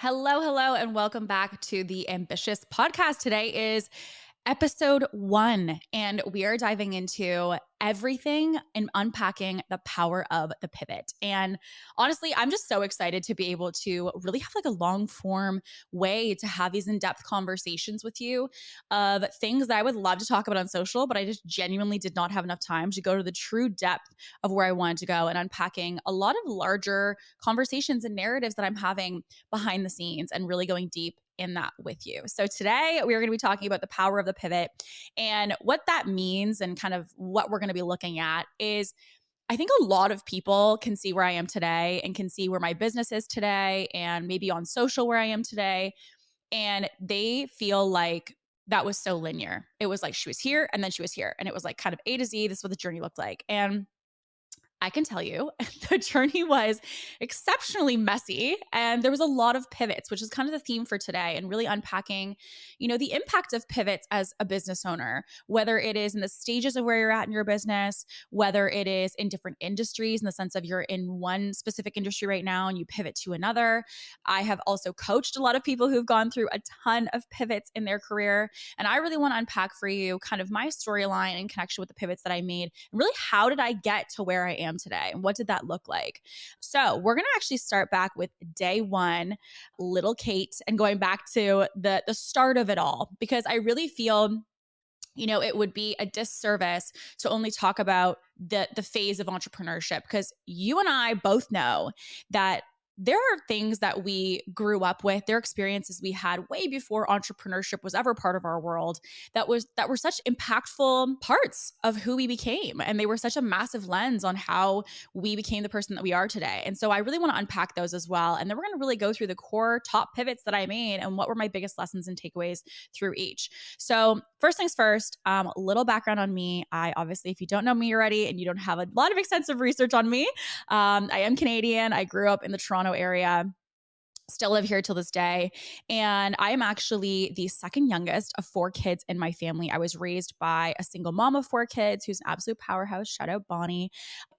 Hello, hello, and welcome back to the Ambitious Podcast. Today is episode 1, and we are diving into everything and unpacking the power of the pivot. And honestly, I'm just so excited to be able to really have like a long form way to have these in-depth conversations with you of things that I would love to talk about on social, but I just genuinely did not have enough time to go to the true depth of where I wanted to go and unpacking a lot of larger conversations and narratives that I'm having behind the scenes and really going deep in that with you. So today we are going to be talking about the power of the pivot, and what that means and kind of what we're going to be looking at is I think a lot of people can see where I am today and can see where my business is today and maybe on social where I am today. And they feel like that was so linear. It was like she was here and then she was here. And it was like kind of A to Z. This is what the journey looked like. And I can tell you the journey was exceptionally messy and there was a lot of pivots, which is kind of the theme for today, and really unpacking, the impact of pivots as a business owner, whether it is in the stages of where you're at in your business, whether it is in different industries in the sense of you're in one specific industry right now and you pivot to another. I have also coached a lot of people who've gone through a ton of pivots in their career. And I really want to unpack for you kind of my storyline in connection with the pivots that I made and really how did I get to where I am today and what did that look like. So we're going to actually start back with day one, little Kate, and going back to the start of it all, because I really feel it would be a disservice to only talk about the phase of entrepreneurship, because you and I both know that there are things that we grew up with, there are experiences we had way before entrepreneurship was ever part of our world that were such impactful parts of who we became, and they were such a massive lens on how we became the person that we are today. And so I really want to unpack those as well, and then we're going to really go through the core top pivots that I made and what were my biggest lessons and takeaways through each. So first things first, a little background on me. I obviously, if you don't know me already and you don't have a lot of extensive research on me, I am Canadian. I grew up in the Toronto area, still live here till this day. And I am actually the second youngest of 4 kids in my family. I was raised by a single mom of 4 kids who's an absolute powerhouse. Shout out Bonnie.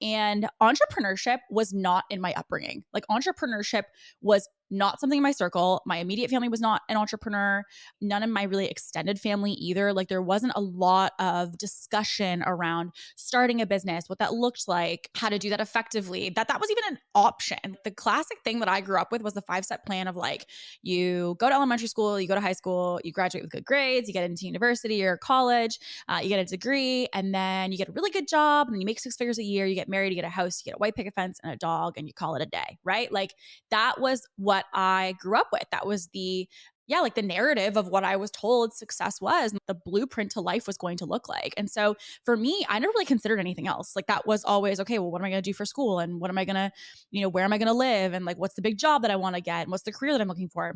And entrepreneurship was not in my upbringing. Like, entrepreneurship was not something in my circle. My immediate family was not an entrepreneur. None of my really extended family either. Like, there wasn't a lot of discussion around starting a business, what that looked like, how to do that effectively, that was even an option. The classic thing that I grew up with was the 5-step plan of like, you go to elementary school, you go to high school, you graduate with good grades, you get into university or college, you get a degree, and then you get a really good job, and then you make 6 figures a year, you get married, you get a house, you get a white picket fence and a dog, and you call it a day, right? Like, that was what I grew up with. That was the narrative of what I was told success was, and the blueprint to life was going to look like. And so for me, I never really considered anything else. Like, that was always, okay, well, what am I going to do for school? And what am I going to, where am I going to live? And like, what's the big job that I want to get? And what's the career that I'm looking for?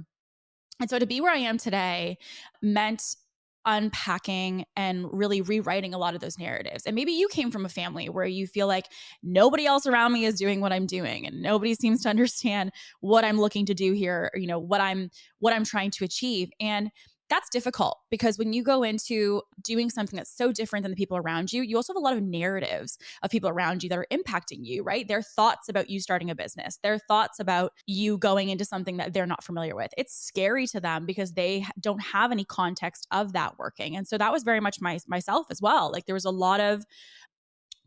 And so to be where I am today meant unpacking and really rewriting a lot of those narratives. And maybe you came from a family where you feel like nobody else around me is doing what I'm doing and nobody seems to understand what I'm looking to do here, or, what I'm trying to achieve. And that's difficult, because when you go into doing something that's so different than the people around you, you also have a lot of narratives of people around you that are impacting you, right? Their thoughts about you starting a business, their thoughts about you going into something that they're not familiar with. It's scary to them because they don't have any context of that working. And so that was very much myself as well. Like, there was a lot of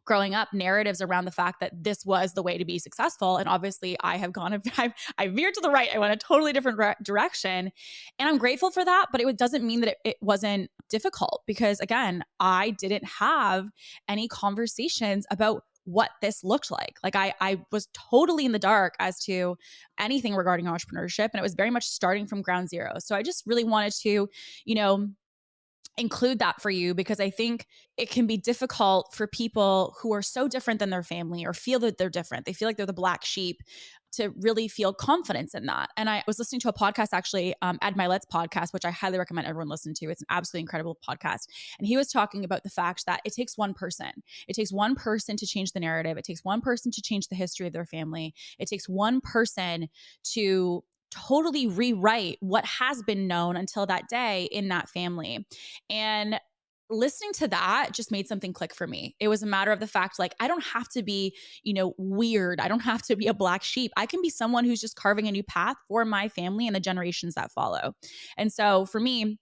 growing up narratives around the fact that this was the way to be successful. And obviously I have I veered to the right. I went a totally different direction. And I'm grateful for that, but it doesn't mean that it wasn't difficult, because again, I didn't have any conversations about what this looked like. Like, I was totally in the dark as to anything regarding entrepreneurship. And it was very much starting from ground zero. So I just really wanted to, include that for you, because I think it can be difficult for people who are so different than their family or feel that they're different. They feel like they're the black sheep, to really feel confidence in that. And I was listening to a podcast, actually, Ed Milet's podcast, which I highly recommend everyone listen to. It's an absolutely incredible podcast. And he was talking about the fact that it takes one person. It takes one person to change the narrative. It takes one person to change the history of their family. It takes one person to totally rewrite what has been known until that day in that family. And listening to that just made something click for me. It was a matter of the fact, like, I don't have to be, weird. I don't have to be a black sheep. I can be someone who's just carving a new path for my family and the generations that follow. And so for me,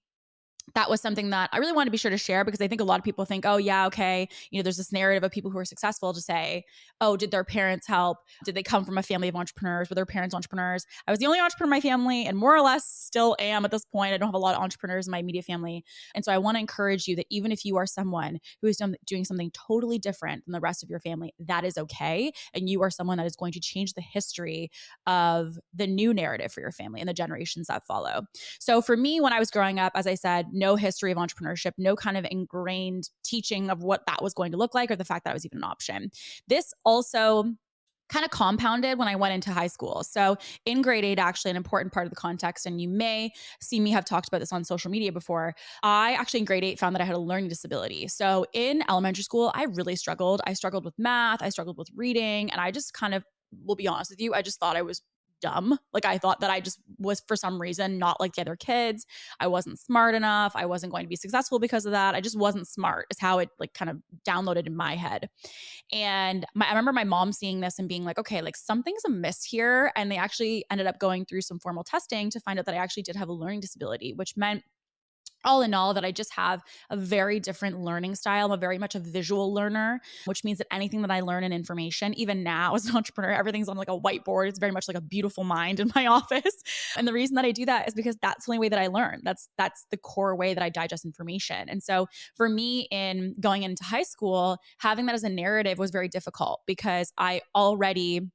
that was something that I really wanted to be sure to share, because I think a lot of people think, oh, yeah, okay, there's this narrative of people who are successful to say, oh, did their parents help? Did they come from a family of entrepreneurs? Were their parents entrepreneurs? I was the only entrepreneur in my family, and more or less still am at this point. I don't have a lot of entrepreneurs in my immediate family. And so I want to encourage you that even if you are someone who is doing something totally different than the rest of your family, that is okay. And you are someone that is going to change the history of the new narrative for your family and the generations that follow. So for me, when I was growing up, as I said, no history of entrepreneurship, no kind of ingrained teaching of what that was going to look like, or the fact that it was even an option. This also kind of compounded when I went into high school. So in grade 8, actually an important part of the context, and you may see me have talked about this on social media before, I actually in grade 8 found that I had a learning disability. So in elementary school, I really struggled. I struggled with math, I struggled with reading, and I just kind of, will be honest with you, I just thought I was dumb. Like, I thought that I just was, for some reason, not like the other kids. I wasn't smart enough. I wasn't going to be successful because of that. I just wasn't smart, is how it like kind of downloaded in my head. And I remember my mom seeing this and being like, okay, like something's amiss here. And they actually ended up going through some formal testing to find out that I actually did have a learning disability, which meant, all in all, that I just have a very different learning style. I'm very much a visual learner, which means that anything that I learn in information, even now as an entrepreneur, everything's on like a whiteboard. It's very much like a beautiful mind in my office. And the reason that I do that is because that's the only way that I learn. That's the core way that I digest information. And so for me, in going into high school, having that as a narrative was very difficult, because I already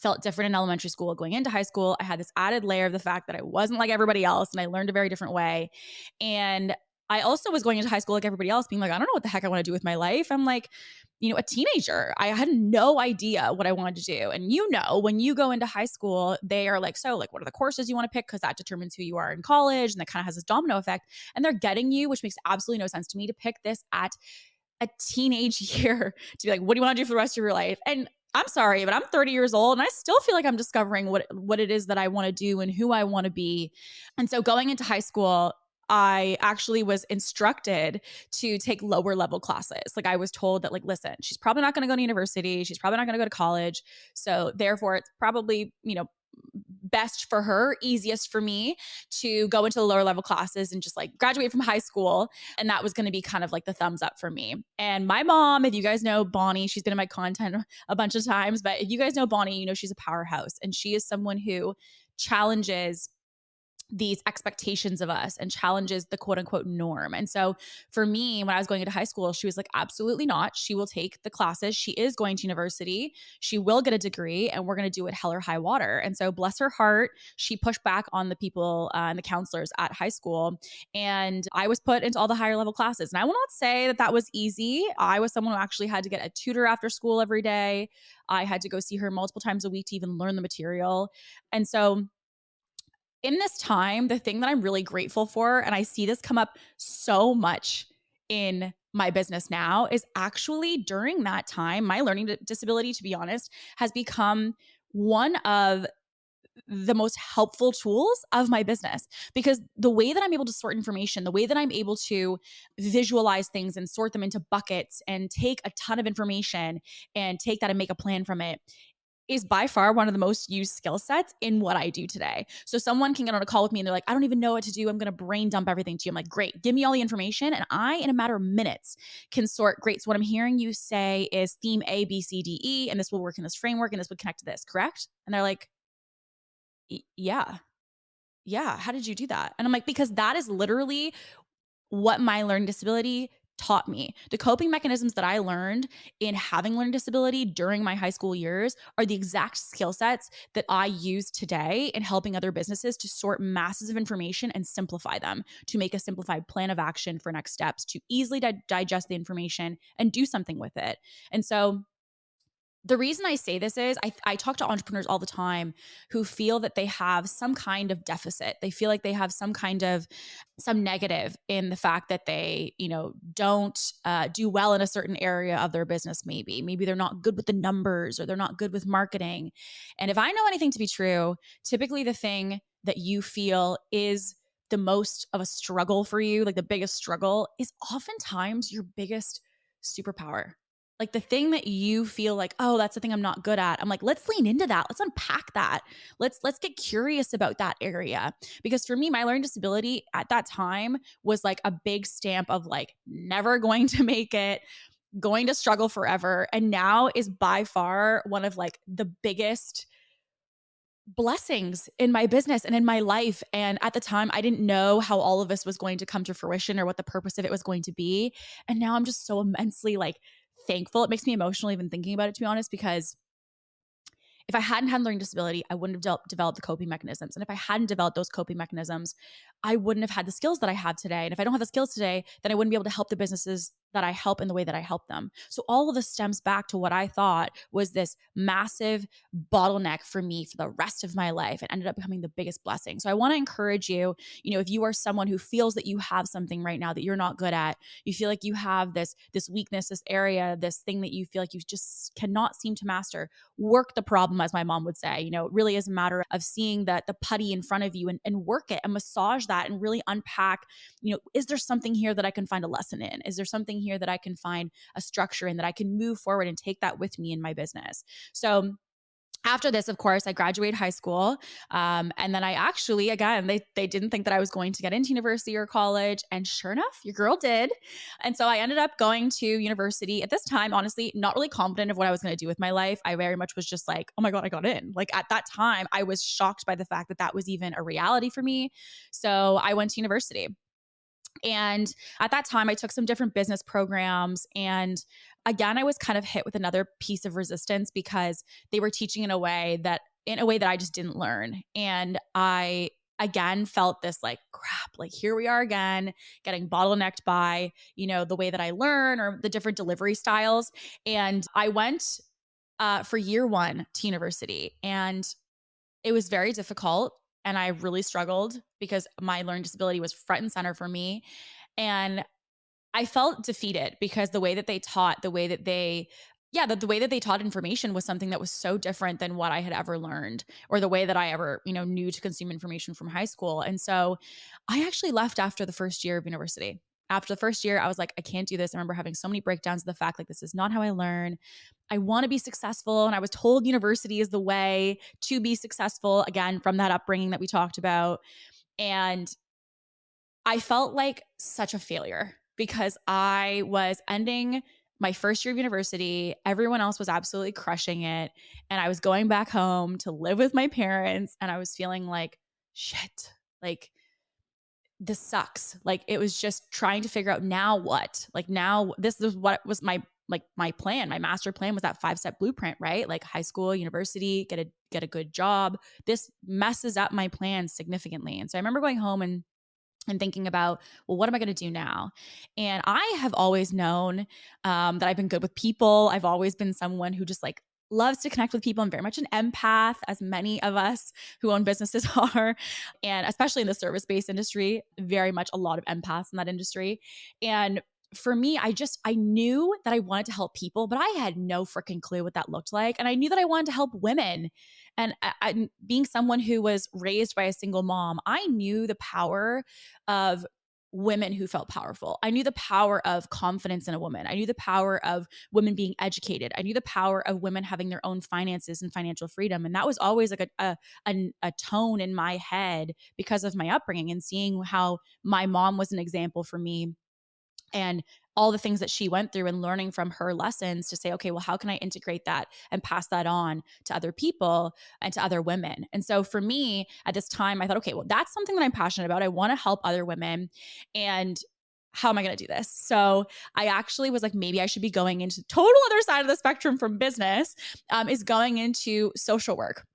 felt different in elementary school. Going into high school, I had this added layer of the fact that I wasn't like everybody else, and I learned a very different way. And I also was going into high school like everybody else, being like, I don't know what the heck I want to do with my life. I'm like, a teenager. I had no idea what I wanted to do. And when you go into high school, they are like, so like, what are the courses you want to pick? Because that determines who you are in college. And that kind of has this domino effect. And they're getting you, which makes absolutely no sense to me, to pick this at a teenage year, to be like, what do you want to do for the rest of your life? And I'm sorry, but I'm 30 years old and I still feel like I'm discovering what it is that I want to do and who I want to be. And so going into high school, I actually was instructed to take lower level classes. Like, I was told that, like, listen, she's probably not going to go to university. She's probably not going to go to college. So therefore it's probably, best for her, easiest for me to go into the lower level classes and just like graduate from high school. And that was going to be kind of like the thumbs up for me. And my mom, if you guys know Bonnie, she's been in my content a bunch of times, but if you guys know Bonnie, she's a powerhouse, and she is someone who challenges these expectations of us and challenges the quote unquote norm. And so for me, when I was going into high school, she was like, absolutely not. She will take the classes. She is going to university. She will get a degree, and we're going to do it hell or high water. And so bless her heart, she pushed back on the people and the counselors at high school. And I was put into all the higher level classes. And I will not say that that was easy. I was someone who actually had to get a tutor after school every day. I had to go see her multiple times a week to even learn the material. And so in this time, the thing that I'm really grateful for, and I see this come up so much in my business now, is actually during that time, my learning disability, to be honest, has become one of the most helpful tools of my business, because the way that I'm able to sort information, the way that I'm able to visualize things and sort them into buckets and take a ton of information and take that and make a plan from it, is by far one of the most used skill sets in what I do today. So someone can get on a call with me and they're like, I don't even know what to do. I'm going to brain dump everything to you. I'm like, great, give me all the information. And I, in a matter of minutes, can sort, great. So what I'm hearing you say is theme A, B, C, D, E, and this will work in this framework and this would connect to this, correct? And they're like, yeah. Yeah. How did you do that? And I'm like, because that is literally what my learning disability taught me. The coping mechanisms that I learned in having learning disability during my high school years are the exact skill sets that I use today in helping other businesses to sort masses of information and simplify them, to make a simplified plan of action for next steps, to easily digest the information and do something with it. And so the reason I say this is I talk to entrepreneurs all the time who feel that they have some kind of deficit. They feel like they have some negative in the fact that they, don't do well in a certain area of their business. Maybe they're not good with the numbers, or they're not good with marketing. And if I know anything to be true, typically the thing that you feel is the most of a struggle for you, like the biggest struggle, is oftentimes your biggest superpower. Like the thing that you feel like, oh, that's the thing I'm not good at. I'm like, let's lean into that. Let's unpack that. Let's get curious about that area. Because for me, my learning disability at that time was like a big stamp of like never going to make it, going to struggle forever. And now is by far one of like the biggest blessings in my business and in my life. And at the time, I didn't know how all of this was going to come to fruition or what the purpose of it was going to be. And now I'm just so immensely like thankful. It makes me emotional even thinking about it, to be honest, because if I hadn't had learning disability, I wouldn't have developed the coping mechanisms. And if I hadn't developed those coping mechanisms, I wouldn't have had the skills that I have today. And if I don't have the skills today, then I wouldn't be able to help the businesses that I help in the way that I help them. So all of this stems back to what I thought was this massive bottleneck for me for the rest of my life and ended up becoming the biggest blessing. So I want to encourage you, if you are someone who feels that you have something right now that you're not good at, you feel like you have this weakness, this area, this thing that you feel like you just cannot seem to master, work the problem, as my mom would say. It really is a matter of seeing the putty in front of you and work it and massage that and really unpack, is there something here that I can find a lesson in? Is there something here that I can find a structure in that I can move forward and take that with me in my business? So after this, of course, I graduated high school. And then I actually, again, they didn't think that I was going to get into university or college. And sure enough, your girl did. And so I ended up going to university at this time, honestly, not really confident of what I was going to do with my life. I very much was just like, oh my God, I got in. Like at that time, I was shocked by the fact that that was even a reality for me. So I went to university. And at that time, I took some different business programs. And again, I was kind of hit with another piece of resistance because they were teaching in a way that I just didn't learn. And I again felt this like crap, like here we are again, getting bottlenecked by, the way that I learn or the different delivery styles. And I went for year one to university, and it was very difficult. And I really struggled because my learning disability was front and center for me. And I felt defeated because the way that they taught, the way that they taught information was something that was so different than what I had ever learned or the way that I ever, knew to consume information from high school. And so I actually left after the first year of university. After the first year, I was like, I can't do this. I remember having so many breakdowns of the fact like this is not how I learn. I want to be successful. And I was told university is the way to be successful, again, from that upbringing that we talked about. And I felt like such a failure because I was ending my first year of university. Everyone else was absolutely crushing it. And I was going back home to live with my parents. And I was feeling like, shit, like this sucks. Like it was just trying to figure out now what, like now this is what was my plan. My master plan was that 5-step blueprint, right? Like high school, university, get a good job. This messes up my plans significantly. And so I remember going home and thinking about, well, what am I going to do now? And I have always known that I've been good with people. I've always been someone who just like loves to connect with people. I'm very much an empath, as many of us who own businesses are. And especially in the service-based industry, very much a lot of empaths in that industry. And for me, I knew that I wanted to help people, but I had no freaking clue what that looked like. And I knew that I wanted to help women. And being someone who was raised by a single mom, I knew the power of women who felt powerful. I knew the power of confidence in a woman. I knew the power of women being educated. I knew the power of women having their own finances and financial freedom. And that was always like a tone in my head because of my upbringing and seeing how my mom was an example for me and all the things that she went through and learning from her lessons to say, okay, well, how can I integrate that and pass that on to other people and to other women? And so for me at this time, I thought, okay, well, that's something that I'm passionate about. I want to help other women. And how am I going to do this? So I actually was like, maybe I should be going into the total other side of the spectrum from business, is going into social work.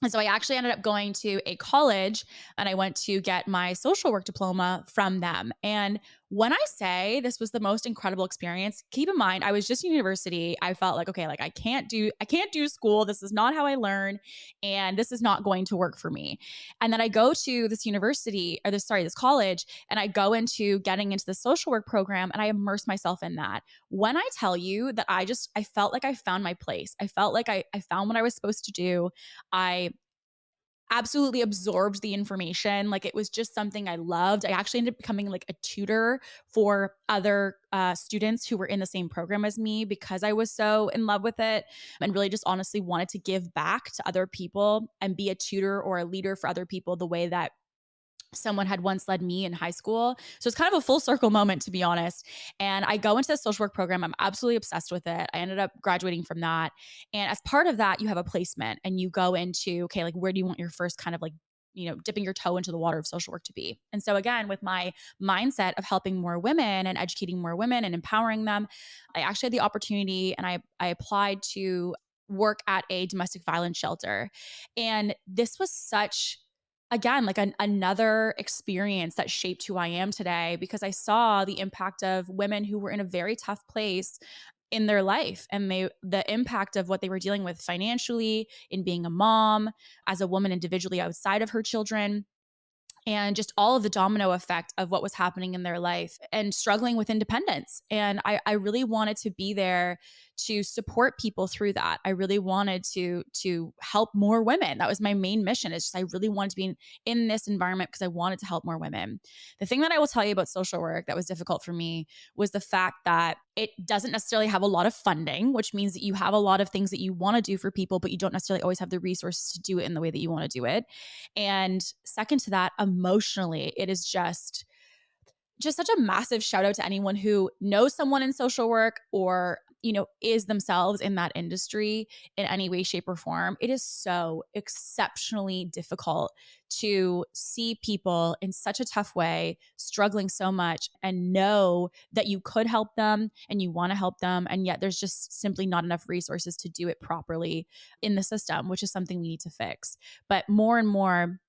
And so I actually ended up going to a college and I went to get my social work diploma from them. And when I say this was the most incredible experience, keep in mind, I was just in university. I felt like, okay, like I can't do school. This is not how I learn. And this is not going to work for me. And then I go to this this college, and I go into getting into the social work program and I immerse myself in that. When I tell you that I felt like I found my place. I felt like I found what I was supposed to do. I absolutely absorbed the information. Like it was just something I loved. I actually ended up becoming like a tutor for other students who were in the same program as me because I was so in love with it and really just honestly wanted to give back to other people and be a tutor or a leader for other people the way that someone had once led me in high school. So it's kind of a full circle moment, to be honest. And I go into the social work program. I'm absolutely obsessed with it. I ended up graduating from that. And as part of that, you have a placement and you go into, okay, like where do you want your first kind of like, dipping your toe into the water of social work to be? And so again, with my mindset of helping more women and educating more women and empowering them, I actually had the opportunity and I applied to work at a domestic violence shelter. And this was such again, like another experience that shaped who I am today because I saw the impact of women who were in a very tough place in their life and the impact of what they were dealing with financially in being a mom, as a woman individually outside of her children, and just all of the domino effect of what was happening in their life and struggling with independence. And I really wanted to be there to support people through that. I really wanted to help more women. That was my main mission. Is just I really wanted to be in this environment because I wanted to help more women. The thing that I will tell you about social work that was difficult for me was the fact that it doesn't necessarily have a lot of funding, which means that you have a lot of things that you want to do for people, but you don't necessarily always have the resources to do it in the way that you want to do it. And second to that, emotionally, it is just such a massive shout out to anyone who knows someone in social work or is themselves in that industry in any way, shape, or form. It is so exceptionally difficult to see people in such a tough way struggling so much and know that you could help them and you want to help them, and yet there's just simply not enough resources to do it properly in the system, which is something we need to fix. But more and more,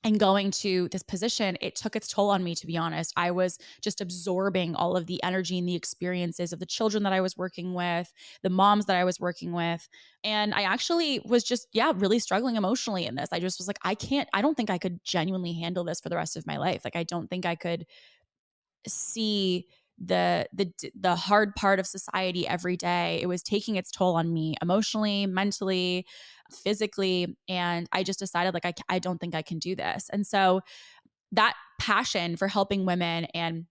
and going to this position, it took its toll on me, to be honest. I was just absorbing all of the energy and the experiences of the children that I was working with, the moms that I was working with. And I actually was just, yeah, really struggling emotionally in this. I just was like, I don't think I could genuinely handle this for the rest of my life. Like, I don't think I could see the hard part of society every day. It was taking its toll on me emotionally, mentally, physically, and I just decided like I don't think I can do this. And so that passion for helping women and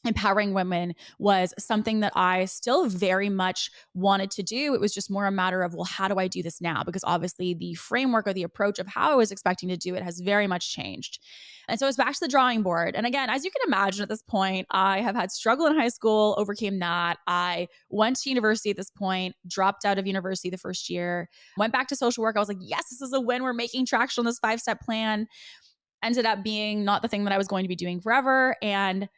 empowering women was something that I still very much wanted to do. It was just more a matter of, well, how do I do this now? Because obviously the framework or the approach of how I was expecting to do it has very much changed. And so it's back to the drawing board. And again, as you can imagine at this point, I have had struggle in high school, overcame that. I went to university at this point, dropped out of university the first year, went back to social work. I was like, yes, this is a win. We're making traction on this 5-step plan. Ended up being not the thing that I was going to be doing forever. And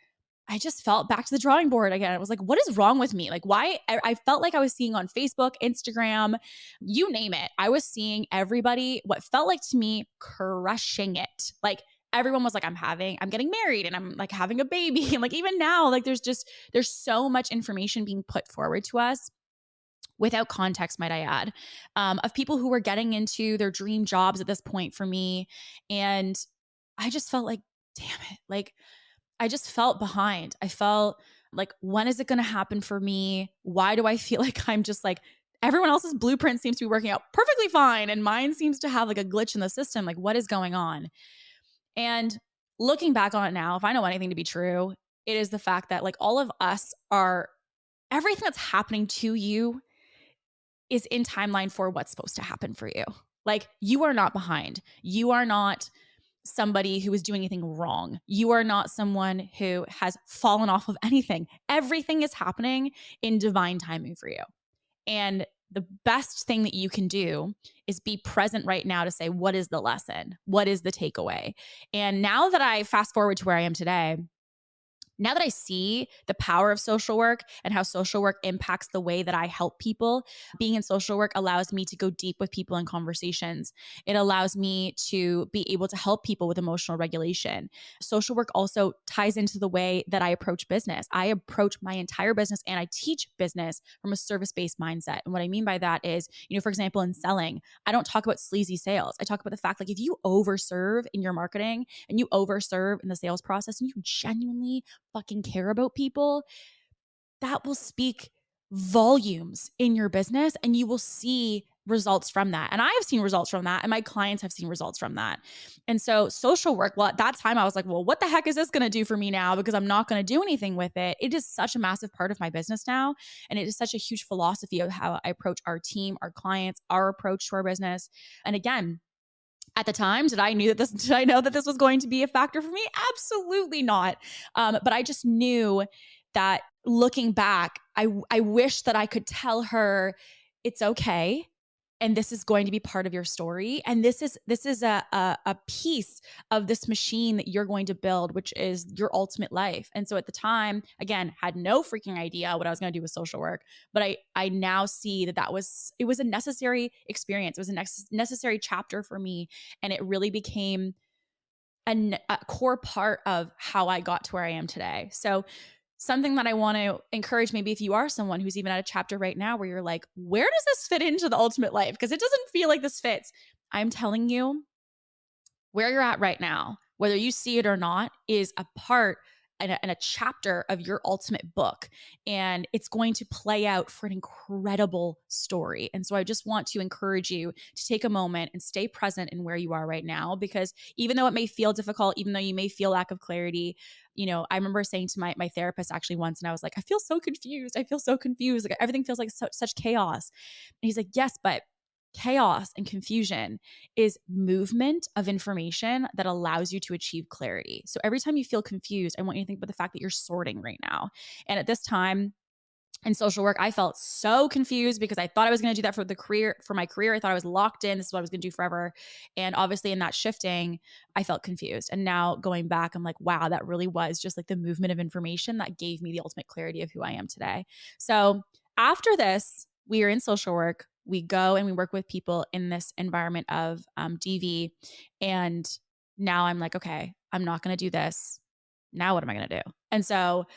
I just felt back to the drawing board again. I was like, what is wrong with me? Like, why? I felt like I was seeing on Facebook, Instagram, you name it. I was seeing everybody, what felt like to me, crushing it. Like, everyone was like, I'm getting married and I'm like having a baby. And like, even now, like, there's so much information being put forward to us without context, might I add, of people who were getting into their dream jobs at this point for me. And I just felt like, damn it. Like, I just felt behind. I felt like, when is it going to happen for me? Why do I feel like I'm just like, everyone else's blueprint seems to be working out perfectly fine and mine seems to have like a glitch in the system? Like, what is going on? And looking back on it now, if I know anything to be true, it is the fact that like all of us are, everything that's happening to you is in timeline for what's supposed to happen for you. Like, you are not behind. You are not somebody who is doing anything wrong. You are not someone who has fallen off of anything. Everything is happening in divine timing for you. And the best thing that you can do is be present right now to say, what is the lesson? What is the takeaway? And now that I fast forward to where I am today, now that I see the power of social work and how social work impacts the way that I help people, being in social work allows me to go deep with people in conversations. It allows me to be able to help people with emotional regulation. Social work also ties into the way that I approach business. I approach my entire business and I teach business from a service-based mindset. And what I mean by that is, for example, in selling, I don't talk about sleazy sales. I talk about the fact, like, if you overserve in your marketing and you overserve in the sales process and you genuinely fucking care about people, that will speak volumes in your business and you will see results from that. And I have seen results from that. And my clients have seen results from that. And so social work, well, at that time I was like, well, what the heck is this going to do for me now? Because I'm not going to do anything with it. It is such a massive part of my business now. And it is such a huge philosophy of how I approach our team, our clients, our approach to our business. And again, at the time, did I know that this was going to be a factor for me? Absolutely not. But I just knew that looking back, I wish that I could tell her it's okay. And this is going to be part of your story. And this is a piece of this machine that you're going to build, which is your ultimate life. And so at the time, again, had no freaking idea what I was going to do with social work. But I now see that it was a necessary experience. It was a necessary chapter for me. And it really became a core part of how I got to where I am today. So something that I want to encourage, maybe if you are someone who's even at a chapter right now where you're like, where does this fit into the ultimate life? Because it doesn't feel like this fits. I'm telling you, where you're at right now, whether you see it or not, is a part and a chapter of your ultimate book. And it's going to play out for an incredible story. And so I just want to encourage you to take a moment and stay present in where you are right now, because even though it may feel difficult, even though you may feel lack of clarity, I remember saying to my therapist actually once, and I was like, I feel so confused. I feel so confused. Like everything feels like such chaos. And he's like, yes, but chaos and confusion is movement of information that allows you to achieve clarity. So every time you feel confused, I want you to think about the fact that you're sorting right now. And at this time in social work, I felt so confused because I thought I was going to do that for my career. I thought I was locked in. This is what I was going to do forever. And obviously in that shifting, I felt confused. And now going back, I'm like, wow, that really was just like the movement of information that gave me the ultimate clarity of who I am today. So after this, we are in social work. We go and we work with people in this environment of DV. And now I'm like, okay, I'm not going to do this. Now what am I going to do? And so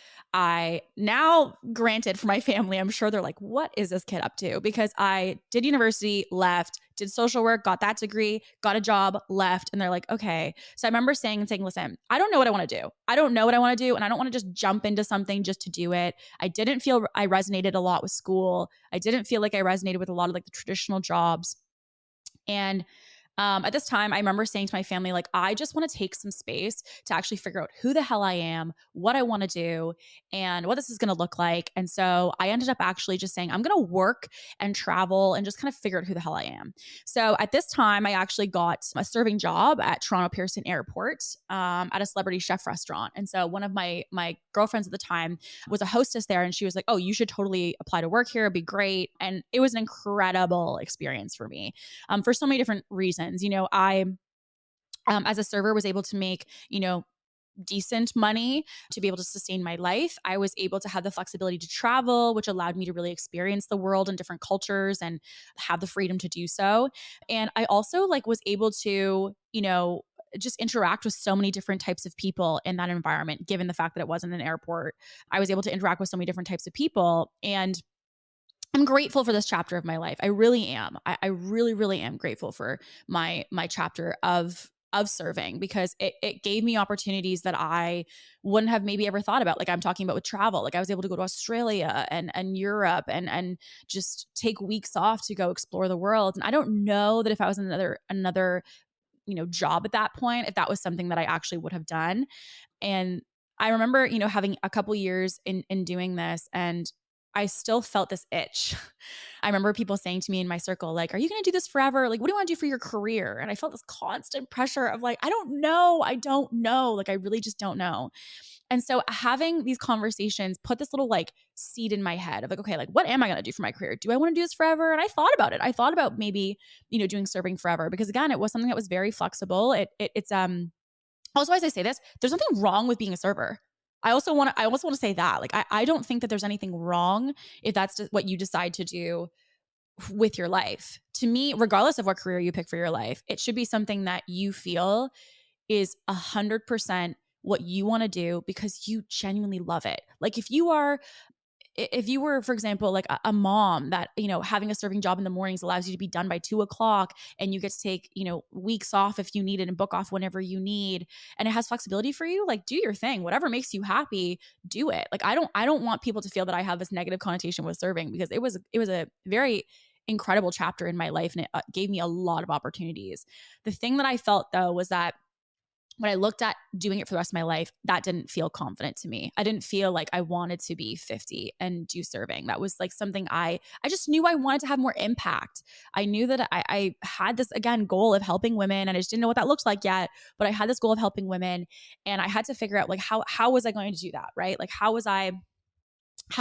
granted for my family, I'm sure they're like, what is this kid up to? Because I did university, left, did social work, got that degree, got a job, left. And they're like, okay. So I remember saying, listen, I don't know what I want to do. I don't know what I want to do. And I don't want to just jump into something just to do it. I didn't feel I resonated a lot with school. I didn't feel like I resonated with a lot of like the traditional jobs. And at this time, I remember saying to my family, like, I just want to take some space to actually figure out who the hell I am, what I want to do, and what this is going to look like. And so I ended up actually just saying, I'm going to work and travel and just kind of figure out who the hell I am. So at this time, I actually got a serving job at Toronto Pearson Airport at a celebrity chef restaurant. And so one of my girlfriends at the time was a hostess there, and she was like, oh, you should totally apply to work here. It'd be great. And it was an incredible experience for me for so many different reasons. I, as a server, was able to make, decent money to be able to sustain my life. I was able to have the flexibility to travel, which allowed me to really experience the world and different cultures and have the freedom to do so. And I also was able to, just interact with so many different types of people in that environment, given the fact that it wasn't an airport. I was able to interact with so many different types of people. And I'm grateful for this chapter of my life. I really am. I really, really am grateful for my chapter of serving, because it gave me opportunities that I wouldn't have maybe ever thought about. Like I'm talking about with travel. Like I was able to go to Australia and Europe and just take weeks off to go explore the world. And I don't know that if I was in another job at that point, if that was something that I actually would have done. And I remember, having a couple years in doing this, and I still felt this itch. I remember people saying to me in my circle, like, are you going to do this forever? Like, what do you want to do for your career? And I felt this constant pressure of like, I don't know. Like, I really just don't know. And so having these conversations put this little seed in my head of like, okay, like what am I going to do for my career? Do I want to do this forever? And I thought about it. I thought about maybe, doing serving forever, because again, it was something that was very flexible. It's also, as I say this, there's nothing wrong with being a server. I also want to say that, like, I don't think that there's anything wrong if that's what you decide to do with your life. To me, regardless of what career you pick for your life, it should be something that you feel is 100% what you want to do because you genuinely love it. Like if you were, for example, like a mom that, having a serving job in the mornings allows you to be done by 2:00 and you get to take, weeks off if you need it and book off whenever you need. And it has flexibility for you. Like do your thing, whatever makes you happy, do it. Like I don't want people to feel that I have this negative connotation with serving, because it was a very incredible chapter in my life, and it gave me a lot of opportunities. The thing that I felt though was that when I looked at doing it for the rest of my life, that didn't feel confident to me. I didn't feel like I wanted to be 50 and do serving. That was like something I just knew I wanted to have more impact. I knew that I had this, again, goal of helping women, and I just didn't know what that looked like yet, but I had this goal of helping women, and I had to figure out like how was I going to do that, right? Like how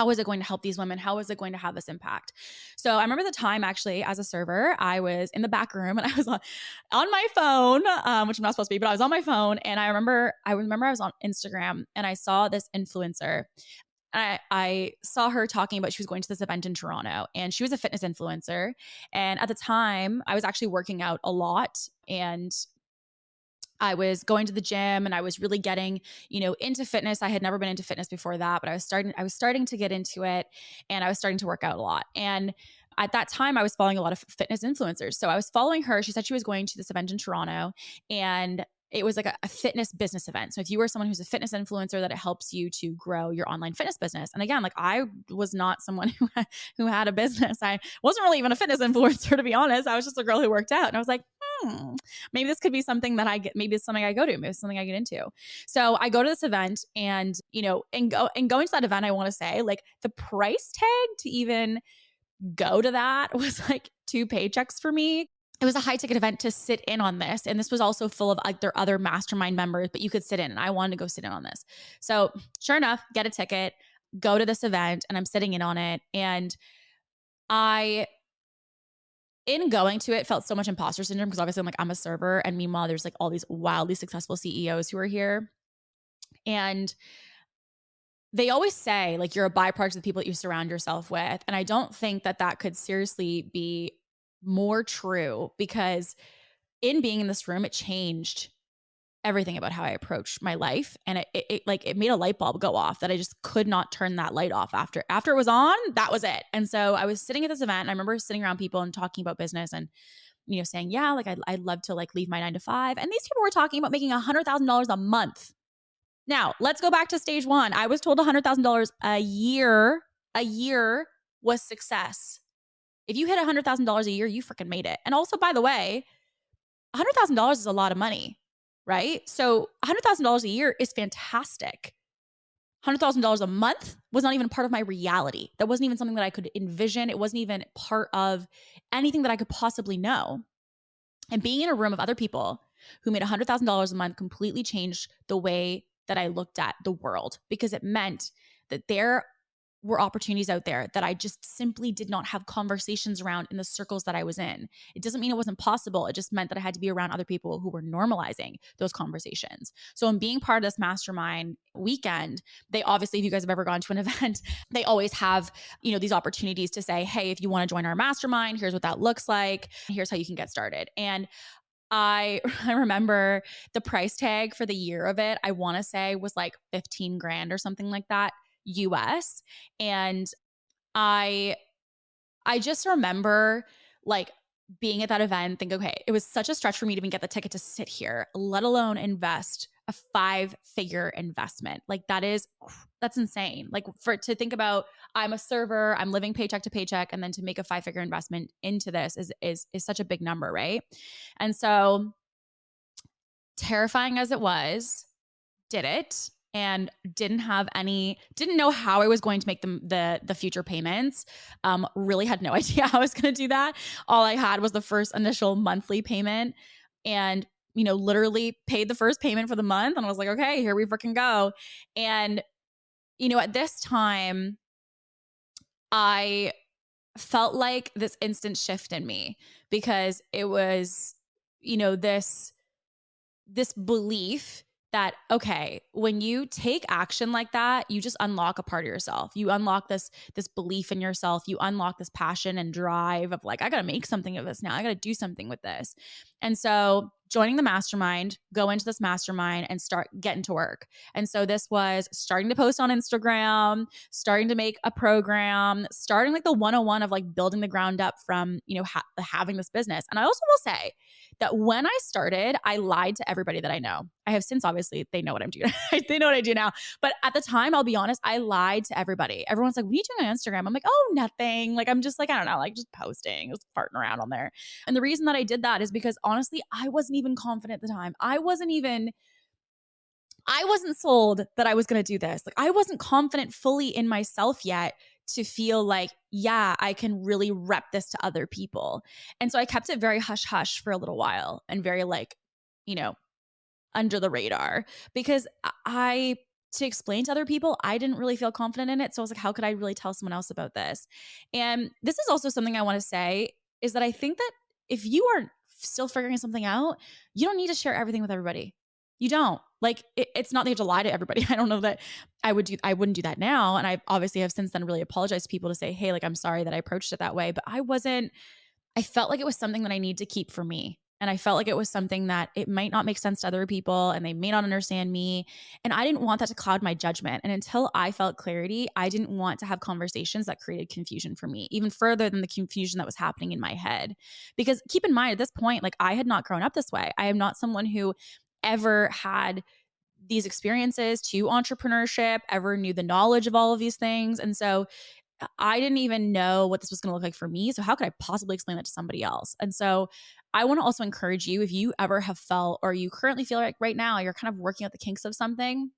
is it going to help these women? How is it going to have this impact? So I remember the time actually as a server, I was in the back room and I was on my phone, which I'm not supposed to be, but I was on my phone. And I remember I was on Instagram and I saw this influencer. I saw her talking about she was going to this event in Toronto, and she was a fitness influencer. And at the time I was actually working out a lot, and I was going to the gym, and I was really getting, into fitness. I had never been into fitness before that, but I was starting to get into it, and I was starting to work out a lot. And at that time I was following a lot of fitness influencers. So I was following her. She said she was going to this event in Toronto, and it was like a fitness business event. So if you were someone who's a fitness influencer, that it helps you to grow your online fitness business. And again, like I was not someone who had a business. I wasn't really even a fitness influencer, to be honest. I was just a girl who worked out, and I was like, maybe this could be something that I get, maybe it's something I go to, maybe it's something I get into. So I go to this event, and, and going to that event, I want to say like the price tag to even go to that was like 2 paychecks for me. It was a high ticket event to sit in on this. And this was also full of like their other mastermind members, but you could sit in, and I wanted to go sit in on this. So sure enough, get a ticket, go to this event, and I'm sitting in on it. And in going to it, felt so much imposter syndrome, because obviously I'm a server, and meanwhile there's like all these wildly successful CEOs who are here. And they always say like you're a byproduct of the people that you surround yourself with. And I don't think that that could seriously be more true, because in being in this room, it changed everything about how I approach my life. And it made a light bulb go off that I just could not turn that light off after it was on. That was it. And so I was sitting at this event, and I remember sitting around people and talking about business, and, saying, yeah, like I'd love to like leave my 9 to 5. And these people were talking about making $100,000 a month. Now let's go back to stage one. I was told $100,000 a year was success. If you hit $100,000 a year, you freaking made it. And also, by the way, $100,000 is a lot of money, right? So $100,000 a year is fantastic. $100,000 a month was not even part of my reality. That wasn't even something that I could envision. It wasn't even part of anything that I could possibly know. And being in a room of other people who made $100,000 a month completely changed the way that I looked at the world, because it meant that there were opportunities out there that I just simply did not have conversations around in the circles that I was in. It doesn't mean it wasn't possible. It just meant that I had to be around other people who were normalizing those conversations. So in being part of this mastermind weekend, they obviously, if you guys have ever gone to an event, they always have, these opportunities to say, hey, if you want to join our mastermind, here's what that looks like. Here's how you can get started. And I remember the price tag for the year of it, I want to say was like 15 grand or something like that. US. And I just remember like being at that event, think, okay, it was such a stretch for me to even get the ticket to sit here, let alone invest a 5-figure investment. Like that's insane. Like to think about, I'm a server, I'm living paycheck to paycheck, and then to make a 5-figure investment into this is such a big number, right? And so terrifying as it was, did it, and didn't know how I was going to make the future payments. Really had no idea how I was going to do that. All I had was the first initial monthly payment, and, literally paid the first payment for the month. And I was like, okay, here we freaking go. And, at this time, I felt like this instant shift in me, because it was, this belief that, okay, when you take action like that, you just unlock a part of yourself. You unlock this belief in yourself. You unlock this passion and drive of like, I got to make something of this now. I got to do something with this. And so joining the mastermind, go into this mastermind and start getting to work. And so this was starting to post on Instagram, starting to make a program, starting like the 101 of like building the ground up from, having this business. And I also will say that when I started, I lied to everybody that I know. I have since, obviously, they know what I'm doing. They know what I do now. But at the time, I'll be honest, I lied to everybody. Everyone's like, what are you doing on Instagram? I'm like, oh, nothing. Like, I'm just like, I don't know, like just posting, just farting around on there. And the reason that I did that is because honestly, I wasn't even confident at the time. I wasn't sold that I was going to do this. Like, I wasn't confident fully in myself yet to feel like, yeah, I can really rep this to other people. And so I kept it very hush hush for a little while and very like, you know, under the radar because to explain to other people, I didn't really feel confident in it. So I was like, how could I really tell someone else about this? And this is also something I want to say is that I think that if you are still figuring something out, you don't need to share everything with everybody. You don't. Like it's not that you have to lie to everybody. I don't know that I wouldn't do that now. And I obviously have since then really apologized to people to say, hey, like I'm sorry that I approached it that way. But I felt like it was something that I need to keep for me. And I felt like it was something that it might not make sense to other people and they may not understand me. And I didn't want that to cloud my judgment. And until I felt clarity, I didn't want to have conversations that created confusion for me, even further than the confusion that was happening in my head. Because keep in mind, at this point, like I had not grown up this way. I am not someone who ever had these experiences to entrepreneurship, ever knew the knowledge of all of these things. And so I didn't even know what this was going to look like for me. So how could I possibly explain that to somebody else? And so I want to also encourage you, if you ever have felt or you currently feel like right now you're kind of working out the kinks of something,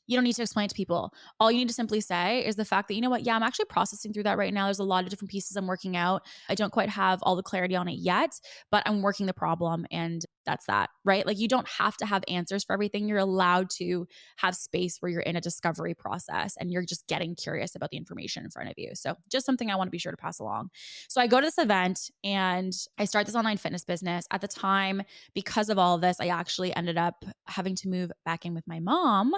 you don't need to explain it to people. All you need to simply say is the fact that, you know what, yeah, I'm actually processing through that right now. There's a lot of different pieces I'm working out. I don't quite have all the clarity on it yet, but I'm working the problem and that's that, right? Like you don't have to have answers for everything. You're allowed to have space where you're in a discovery process and you're just getting curious about the information in front of you. So just something I want to be sure to pass along. So I go to this event and I start this online fitness business. At the time, because of all of this, I actually ended up having to move back in with my mom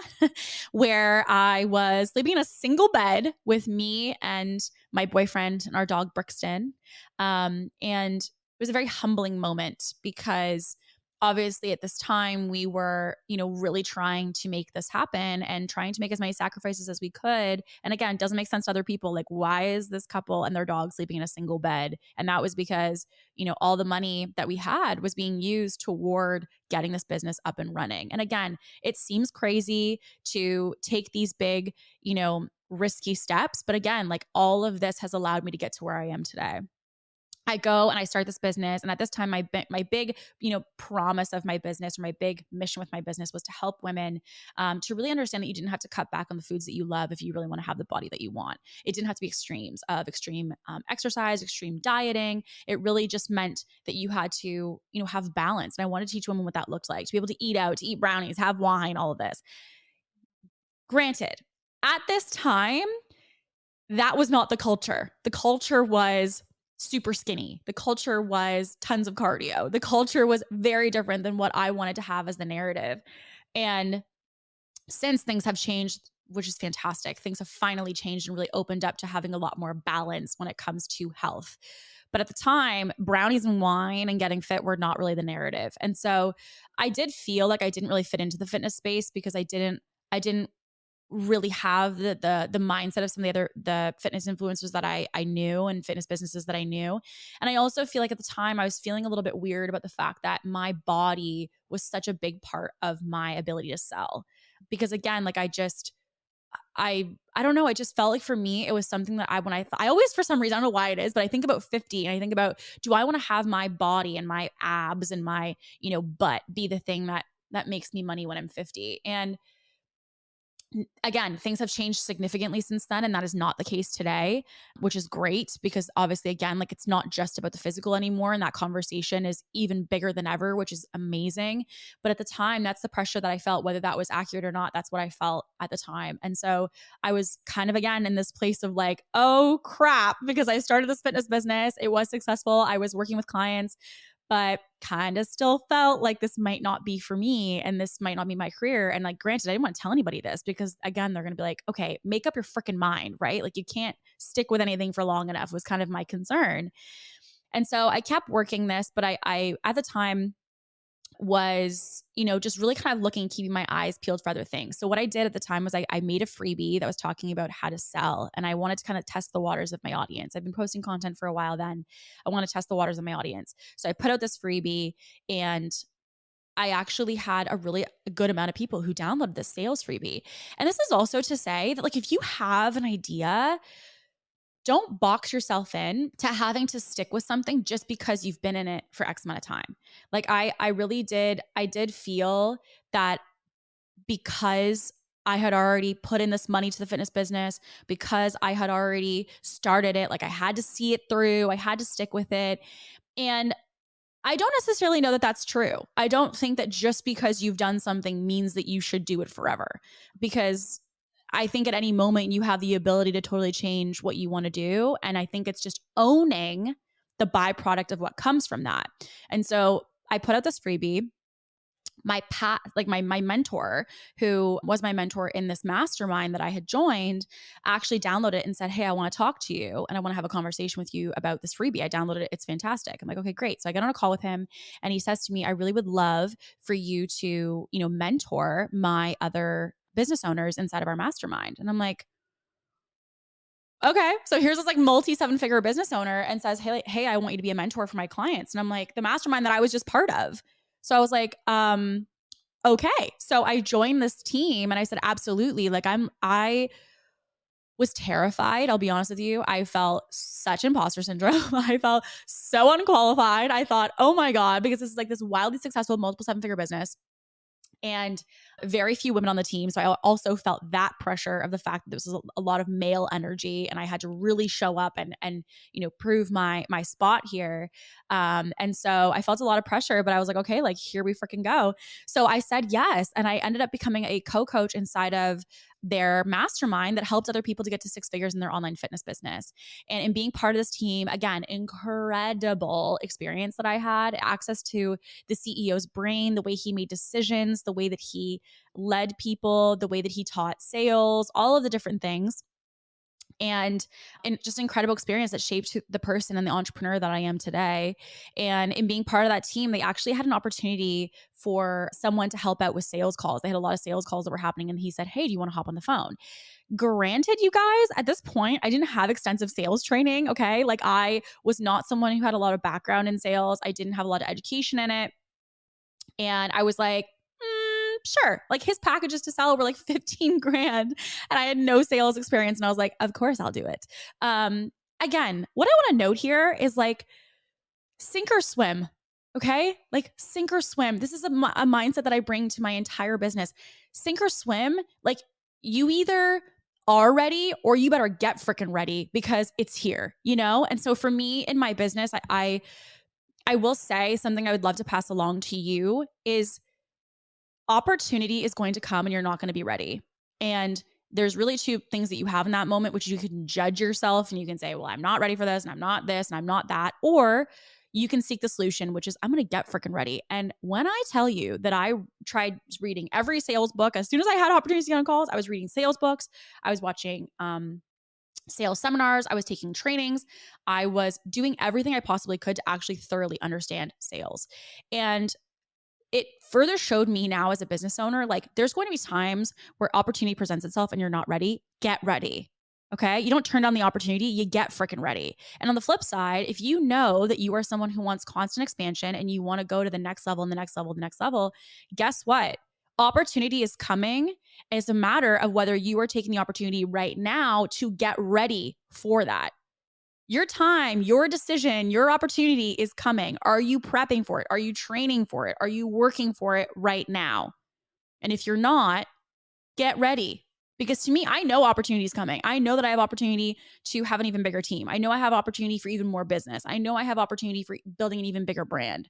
where I was sleeping in a single bed with me and my boyfriend and our dog Brixton. And it was a very humbling moment because obviously at this time we were, really trying to make this happen and trying to make as many sacrifices as we could. And again, it doesn't make sense to other people. Like, why is this couple and their dog sleeping in a single bed? And that was because, all the money that we had was being used toward getting this business up and running. And again, it seems crazy to take these big, risky steps. But again, like all of this has allowed me to get to where I am today. I go and I start this business. And at this time, my big, promise of my business or my big mission with my business was to help women to really understand that you didn't have to cut back on the foods that you love if you really want to have the body that you want. It didn't have to be extremes of extreme exercise, extreme dieting. It really just meant that you had to, have balance. And I want to teach women what that looked like, to be able to eat out, to eat brownies, have wine, all of this. Granted, at this time, that was not the culture. The culture was super skinny. The culture was tons of cardio. The culture was very different than what I wanted to have as the narrative. And since things have changed, which is fantastic, things have finally changed and really opened up to having a lot more balance when it comes to health. But at the time, brownies and wine and getting fit were not really the narrative. And so I did feel like I didn't really fit into the fitness space because I didn't really have the mindset of some of the fitness influencers that I knew and fitness businesses that I knew. And I also feel like at the time I was feeling a little bit weird about the fact that my body was such a big part of my ability to sell. Because again, like I don't know. I just felt like for me, it was something that I always, for some reason, I don't know why it is, but I think about 50 and I think about, do I want to have my body and my abs and my, butt be the thing that makes me money when I'm 50? And again, things have changed significantly since then, and that is not the case today, which is great because obviously, again, like it's not just about the physical anymore, and that conversation is even bigger than ever, which is amazing. But at the time, that's the pressure that I felt, whether that was accurate or not. That's what I felt at the time. And so I was kind of, again, in this place of like, oh crap, because I started this fitness business. It was successful. I was working with clients, but kind of still felt like this might not be for me and this might not be my career. And like, granted, I didn't want to tell anybody this because again, they're going to be like, okay, make up your freaking mind, right? Like you can't stick with anything for long enough was kind of my concern. And so I kept working this, but I at the time was, just really kind of looking, keeping my eyes peeled for other things. So what I did at the time was I made a freebie that was talking about how to sell. And I wanted to kind of test the waters of my audience. I've been posting content for a while then. I want to test the waters of my audience. So I put out this freebie, and I actually had a really good amount of people who downloaded this sales freebie. And this is also to say that, like, if you have an idea, don't box yourself in to having to stick with something just because you've been in it for X amount of time. Like I really did, I did feel that because I had already put in this money to the fitness business, because I had already started it, like I had to see it through, I had to stick with it. And I don't necessarily know that that's true. I don't think that just because you've done something means that you should do it forever, because I think at any moment you have the ability to totally change what you want to do. And I think it's just owning the byproduct of what comes from that. And so I put out this freebie. My mentor, who was my mentor in this mastermind that I had joined, actually downloaded it and said, "Hey, I want to talk to you and I want to have a conversation with you about this freebie. I downloaded it. It's fantastic." I'm like, "Okay, great." So I get on a call with him, and he says to me, "I really would love for you to, mentor my other business owners inside of our mastermind." And I'm like, "Okay." So here's this like multi 7-figure business owner and says, "Hey, I want you to be a mentor for my clients." And I'm like, the mastermind that I was just part of. So I was like, okay. So I joined this team, and I said, absolutely. Like I was terrified. I'll be honest with you. I felt such imposter syndrome. I felt so unqualified. I thought, oh my God, because this is like this wildly successful multiple 7-figure business, and very few women on the team. So I also felt that pressure of the fact that this was a lot of male energy, and I had to really show up and prove my spot here. And so I felt a lot of pressure, but I was like, okay, like here we freaking go. So I said yes, and I ended up becoming a co-coach inside of their mastermind that helped other people to get to 6 figures in their online fitness business. And in being part of this team, again, incredible experience that I had, access to the CEO's brain, the way he made decisions, the way that he led people, the way that he taught sales, all of the different things. And just incredible experience that shaped the person and the entrepreneur that I am today. And in being part of that team, they actually had an opportunity for someone to help out with sales calls. They had a lot of sales calls that were happening, and he said, "Hey, do you want to hop on the phone?" Granted, you guys, at this point, I didn't have extensive sales training. Okay. Like I was not someone who had a lot of background in sales. I didn't have a lot of education in it. And I was like, sure. Like his packages to sell were like 15 grand, and I had no sales experience. And I was like, of course I'll do it. Again, what I want to note here is like sink or swim. Okay. Like sink or swim. This is a mindset that I bring to my entire business. Sink or swim. Like you either are ready or you better get freaking ready, because it's here, And so for me in my business, I will say something I would love to pass along to you is opportunity is going to come and you're not going to be ready. And there's really 2 things that you have in that moment, which you can judge yourself and you can say, well, I'm not ready for this, and I'm not this, and I'm not that. Or you can seek the solution, which is I'm going to get freaking ready. And when I tell you that I tried reading every sales book, as soon as I had opportunities to get on calls, I was reading sales books. I was watching sales seminars. I was taking trainings. I was doing everything I possibly could to actually thoroughly understand sales. And it further showed me now as a business owner, like there's going to be times where opportunity presents itself and you're not ready. Get ready. Okay. You don't turn down the opportunity, you get freaking ready. And on the flip side, if you know that you are someone who wants constant expansion and you want to go to the next level and the next level, the next level, guess what? Opportunity is coming. It's a matter of whether you are taking the opportunity right now to get ready for that. Your time, your decision, your opportunity is coming. Are you prepping for it? Are you training for it? Are you working for it right now? And if you're not, get ready. Because to me, I know opportunity is coming. I know that I have opportunity to have an even bigger team. I know I have opportunity for even more business. I know I have opportunity for building an even bigger brand.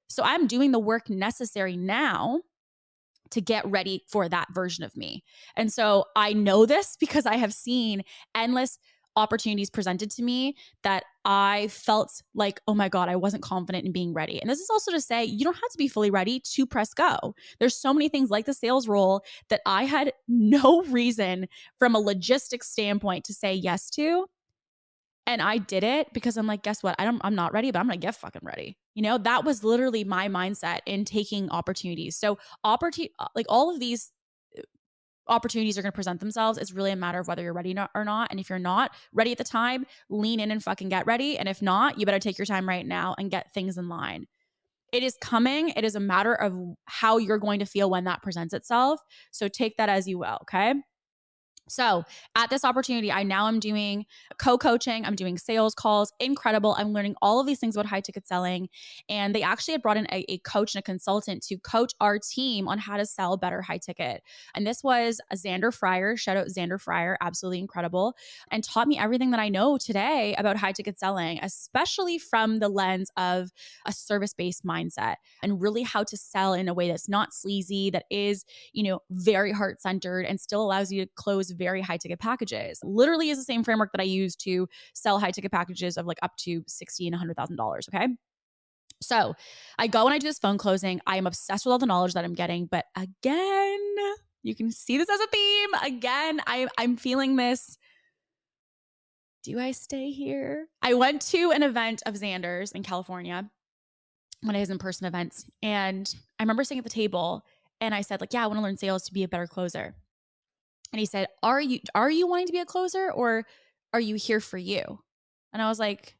So I'm doing the work necessary now to get ready for that version of me. And so I know this because I have seen endless opportunities presented to me that I felt like, oh my God, I wasn't confident in being ready. And this is also to say, you don't have to be fully ready to press go. There's so many things like the sales role that I had no reason from a logistics standpoint to say yes to. And I did it because I'm like, guess what? I'm not ready, but I'm going to get fucking ready. That was literally my mindset in taking opportunities. So like all of these opportunities are going to present themselves. It's really a matter of whether you're ready or not. And if you're not ready at the time, lean in and fucking get ready. And if not, you better take your time right now and get things in line. It is coming. It is a matter of how you're going to feel when that presents itself. So take that as you will. Okay. So at this opportunity, I now am doing co-coaching. I'm doing sales calls. Incredible. I'm learning all of these things about high ticket selling. And they actually had brought in a coach and a consultant to coach our team on how to sell better high ticket. And this was a Xander Fryer. Shout out Xander Fryer. Absolutely incredible. And taught me everything that I know today about high ticket selling, especially from the lens of a service-based mindset and really how to sell in a way that's not sleazy, that is, very heart-centered and still allows you to close very high ticket packages. Literally is the same framework that I use to sell high ticket packages of like up to $60,000 and $100,000. Okay. So I go and I do this phone closing. I am obsessed with all the knowledge that I'm getting. But again, you can see this as a theme. Again, I'm feeling this. Do I stay here? I went to an event of Xander's in California, one of his in-person events. And I remember sitting at the table and I said, like, yeah, I want to learn sales to be a better closer. And he said, are you wanting to be a closer, or are you here for you? And I was like,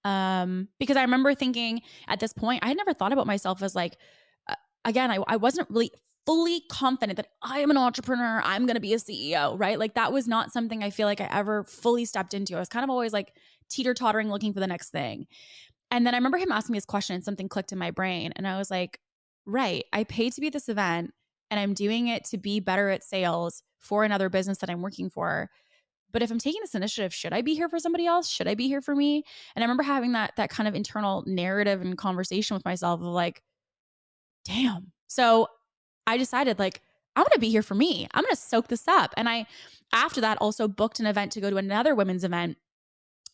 because I remember thinking at this point, I had never thought about myself as like, again, I wasn't really fully confident that I am an entrepreneur. I'm going to be a CEO, right? Like that was not something I feel like I ever fully stepped into. I was kind of always like teeter-tottering, looking for the next thing. And then I remember him asking me this question and something clicked in my brain. And I was like, right, I paid to be at this event and I'm doing it to be better at sales for another business that I'm working for. But if I'm taking this initiative, should I be here for somebody else? Should I be here for me? And I remember having that kind of internal narrative and conversation with myself of like, damn. So I decided like, I'm going to be here for me. I'm going to soak this up. And I, after that, also booked an event to go to another women's event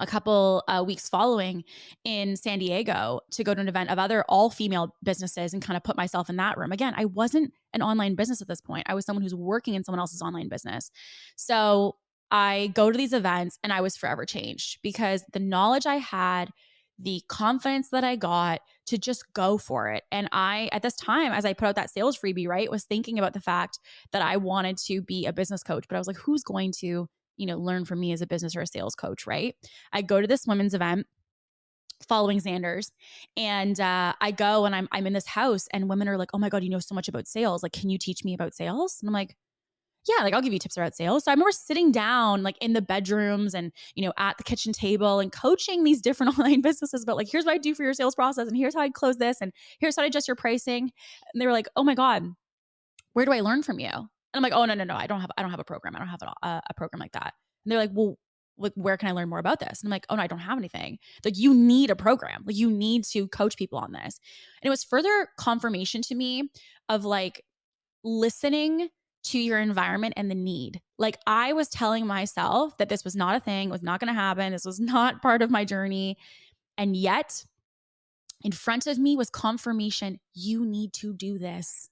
a couple weeks following in San Diego to go to an event of other all-female businesses and kind of put myself in that room. Again, I wasn't an online business at this point. I was someone who's working in someone else's online business. So I go to these events and I was forever changed because the knowledge I had, the confidence that I got to just go for it. And I, at this time, as I put out that sales freebie, right, was thinking about the fact that I wanted to be a business coach, but I was like, who's going to learn from me as a business or a sales coach, right? I go to this women's event following Xander's and I go and I'm in this house and women are like, oh my God, you know so much about sales. Like, can you teach me about sales? And I'm like, yeah, like I'll give you tips about sales. So I remember sitting down like in the bedrooms and, at the kitchen table and coaching these different online businesses about like, here's what I do for your sales process. And here's how I close this. And here's how I adjust your pricing. And they were like, oh my God, where do I learn from you? And I'm like, oh, no. I don't have a program. I don't have a program like that. And they're like, well, like, where can I learn more about this? And I'm like, oh no, I don't have anything. Like, you need a program. Like, you need to coach people on this. And it was further confirmation to me of like listening to your environment and the need. Like, I was telling myself that this was not a thing. It was not going to happen. This was not part of my journey. And yet in front of me was confirmation. You need to do this.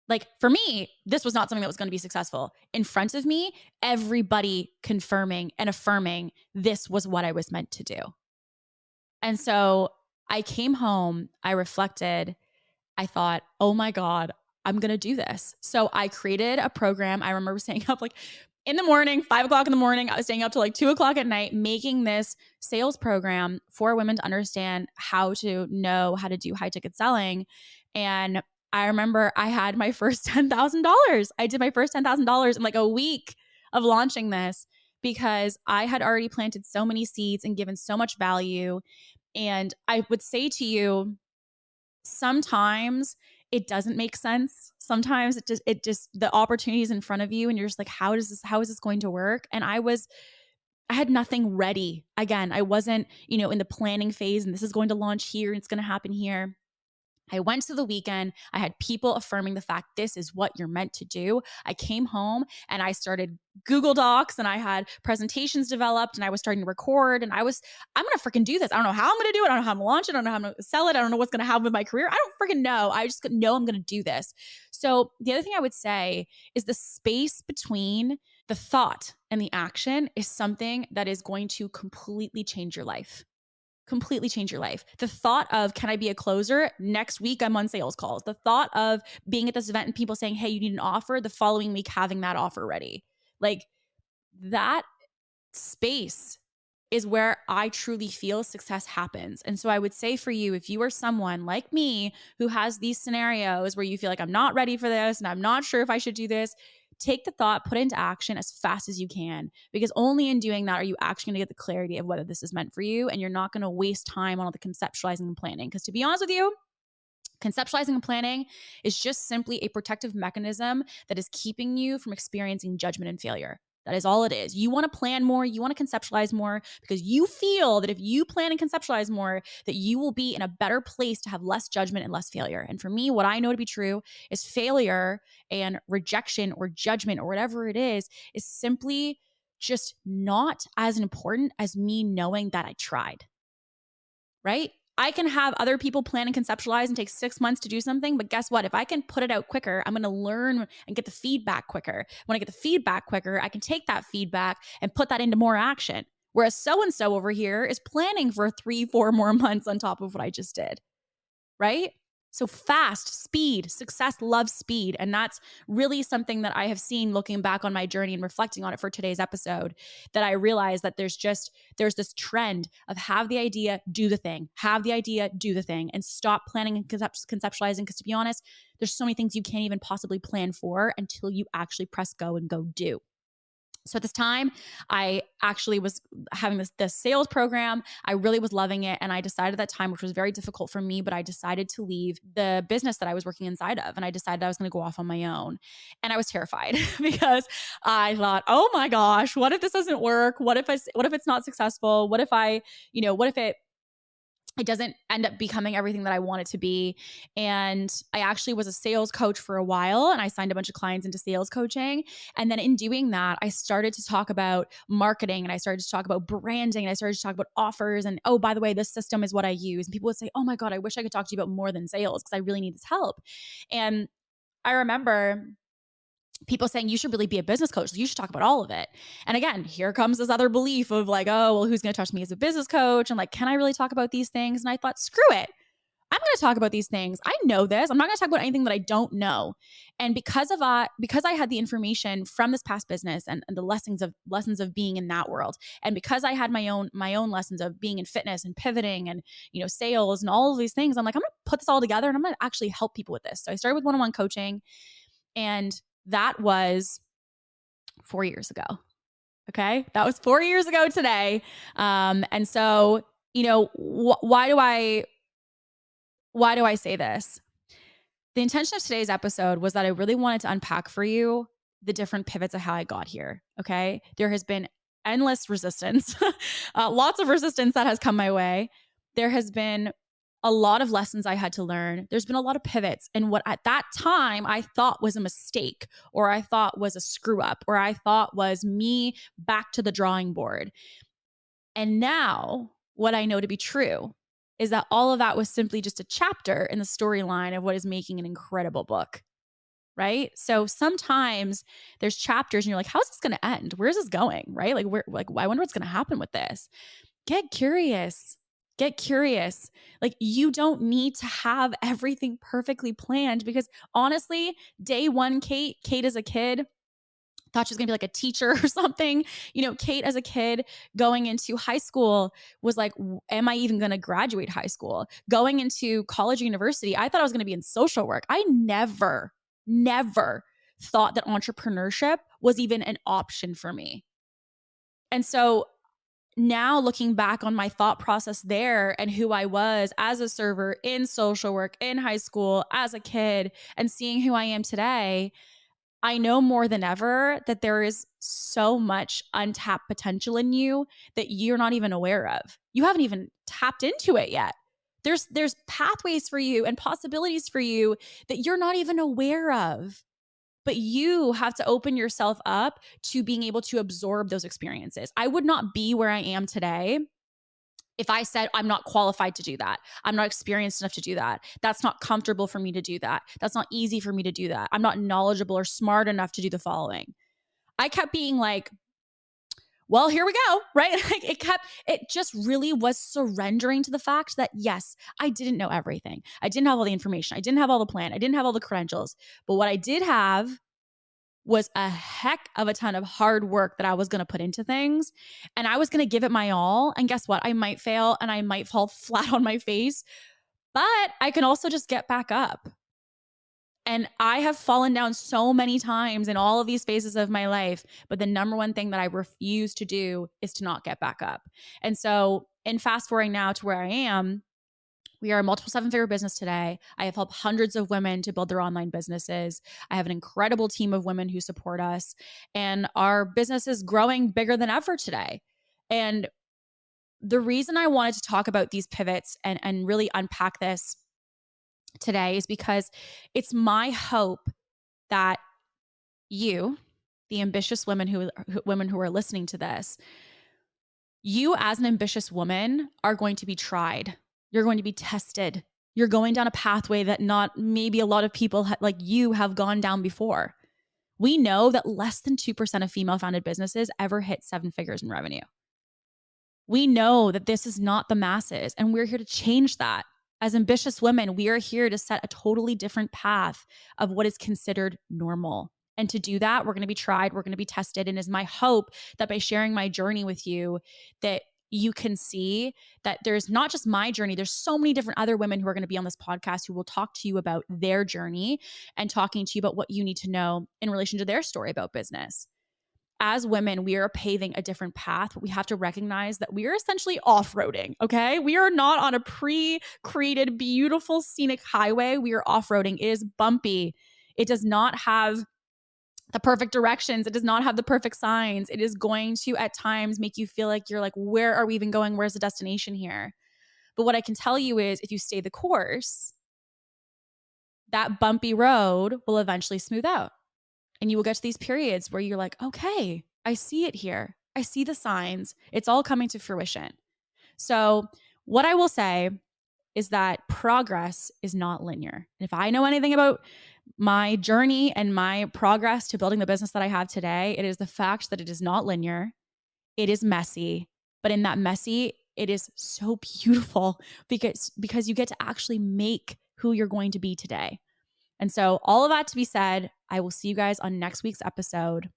Like, for me, this was not something that was going to be successful. In front of me, everybody confirming and affirming this was what I was meant to do. And so I came home, I reflected, I thought, oh my God, I'm going to do this. So I created a program. I remember staying up like in the morning, 5:00 in the morning. I was staying up till like 2:00 at night, making this sales program for women to understand how to know how to do high ticket selling. And I remember I had my first $10,000. I did my first $10,000 in like a week of launching this because I had already planted so many seeds and given so much value. And I would say to you, sometimes it doesn't make sense. Sometimes it just the opportunity is in front of you and you're just like, how is this going to work? And I had nothing ready. Again, I wasn't, in the planning phase and this is going to launch here and it's going to happen here. I went to the weekend. I had people affirming the fact this is what you're meant to do. I came home and I started Google Docs and I had presentations developed and I was starting to record and I'm going to freaking do this. I don't know how I'm going to do it. I don't know how I'm going to launch it. I don't know how I'm going to sell it. I don't know what's going to happen with my career. I don't freaking know. I just know I'm going to do this. So the other thing I would say is the space between The thought and the action is something that is going to completely change your life. Completely change your life. The thought of, can I be a closer? Next week, I'm on sales calls. The thought of being at this event and people saying, hey, you need an offer, the following week, having that offer ready. Like that space is where I truly feel success happens. And so I would say for you, if you are someone like me who has these scenarios where you feel like I'm not ready for this and I'm not sure if I should do this, take the thought, put it into action as fast as you can, because only in doing that are you actually going to get the clarity of whether this is meant for you, and you're not going to waste time on all the conceptualizing and planning. Because to be honest with you, conceptualizing and planning is just simply a protective mechanism that is keeping you from experiencing judgment and failure. That is all it is. You want to plan more, you want to conceptualize more, because you feel that if you plan and conceptualize more, that you will be in a better place to have less judgment and less failure. And for me, what I know to be true is failure and rejection or judgment or whatever it is simply just not as important as me knowing that I tried, right? I can have other people plan and conceptualize and take 6 months to do something, but guess what? If I can put it out quicker, I'm going to learn and get the feedback quicker. When I get the feedback quicker, I can take that feedback and put that into more action. Whereas so-and-so over here is planning for 3-4 more months on top of what I just did, right? So fast, speed, success loves speed. And that's really something that I have seen looking back on my journey and reflecting on it for today's episode, that I realized that there's this trend of have the idea, do the thing, have the idea, do the thing, and stop planning and conceptualizing. Because to be honest, there's so many things you can't even possibly plan for until you actually press go and go do. So at this time, I actually was having this sales program. I really was loving it. And I decided at that time, which was very difficult for me, but I decided to leave the business that I was working inside of. And I decided I was going to go off on my own. And I was terrified because I thought, oh my gosh, what if this doesn't work? What if it's not successful? What if it doesn't end up becoming everything that I want it to be? And I actually was a sales coach for a while, and I signed a bunch of clients into sales coaching. And then in doing that, I started to talk about marketing, and I started to talk about branding, and I started to talk about offers. And oh, by the way, this system is what I use. And people would say, oh my God, I wish I could talk to you about more than sales because I really need this help. And I remember people saying, you should really be a business coach. You should talk about all of it. And again, here comes this other belief of like, oh, well, who's going to trust me as a business coach? And like, can I really talk about these things? And I thought, screw it. I'm going to talk about these things. I know this. I'm not going to talk about anything that I don't know. And because I had the information from this past business and the lessons of being in that world, and because I had my own lessons of being in fitness and pivoting and, sales and all of these things, I'm like, I'm going to put this all together and I'm going to actually help people with this. So I started with one-on-one coaching, and that was 4 years ago. Okay. That was 4 years ago today. And so, why do I say this? The intention of today's episode was that I really wanted to unpack for you the different pivots of how I got here. Okay. There has been endless resistance, lots of resistance that has come my way. There has been a lot of lessons I had to learn. There's been a lot of pivots. And what at that time I thought was a mistake, or I thought was a screw up, or I thought was me back to the drawing board. And now what I know to be true is that all of that was simply just a chapter in the storyline of what is making an incredible book, right? So sometimes there's chapters and you're like, how's this going to end? Where's this going, right? I wonder what's going to happen with this. Get curious. Get curious. Like, you don't need to have everything perfectly planned, because honestly, day one, Kate as a kid thought she was going to be like a teacher or something. Kate as a kid going into high school was like, am I even going to graduate high school? Going into college or university, I thought I was going to be in social work. I never thought that entrepreneurship was even an option for me. And so now looking back on my thought process there and who I was as a server in social work, in high school, as a kid, and seeing who I am today, I know more than ever that there is so much untapped potential in you that you're not even aware of. You haven't even tapped into it yet. There's pathways for you and possibilities for you that you're not even aware of. But you have to open yourself up to being able to absorb those experiences. I would not be where I am today if I said, I'm not qualified to do that. I'm not experienced enough to do that. That's not comfortable for me to do that. That's not easy for me to do that. I'm not knowledgeable or smart enough to do the following. I kept being like, well, here we go, right? Like it just really was surrendering to the fact that yes, I didn't know everything. I didn't have all the information. I didn't have all the plan. I didn't have all the credentials. But what I did have was a heck of a ton of hard work that I was going to put into things. And I was going to give it my all. And guess what? I might fail and I might fall flat on my face, but I can also just get back up. And I have fallen down so many times in all of these phases of my life. But the number one thing that I refuse to do is to not get back up. And so, in fast forwarding now to where I am, we are a multiple seven-figure business today. I have helped hundreds of women to build their online businesses. I have an incredible team of women who support us. And our business is growing bigger than ever today. And the reason I wanted to talk about these pivots and really unpack this today is because it's my hope that you, the ambitious women who are listening to this, you as an ambitious woman are going to be tried. You're going to be tested. You're going down a pathway that not maybe a lot of people like you have gone down before. We know that less than 2% of female-founded businesses ever hit 7 figures in revenue. We know that this is not the masses, and we're here to change that. As ambitious women, we are here to set a totally different path of what is considered normal. And to do that, we're going to be tried, we're going to be tested. And it's my hope that by sharing my journey with you, that you can see that there's not just my journey, there's so many different other women who are going to be on this podcast who will talk to you about their journey and talking to you about what you need to know in relation to their story about business. As women, we are paving a different path, but we have to recognize that we are essentially off-roading, okay? We are not on a pre-created, beautiful, scenic highway. We are off-roading. It is bumpy. It does not have the perfect directions. It does not have the perfect signs. It is going to, at times, make you feel like you're like, where are we even going? Where's the destination here? But what I can tell you is if you stay the course, that bumpy road will eventually smooth out. And you will get to these periods where you're like, okay, I see it here. I see the signs. It's all coming to fruition. So what I will say is that progress is not linear. If I know anything about my journey and my progress to building the business that I have today, it is the fact that it is not linear. It is messy, but in that messy, it is so beautiful because you get to actually make who you're going to be today. And so all of that to be said, I will see you guys on next week's episode.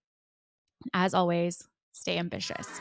As always, stay ambitious.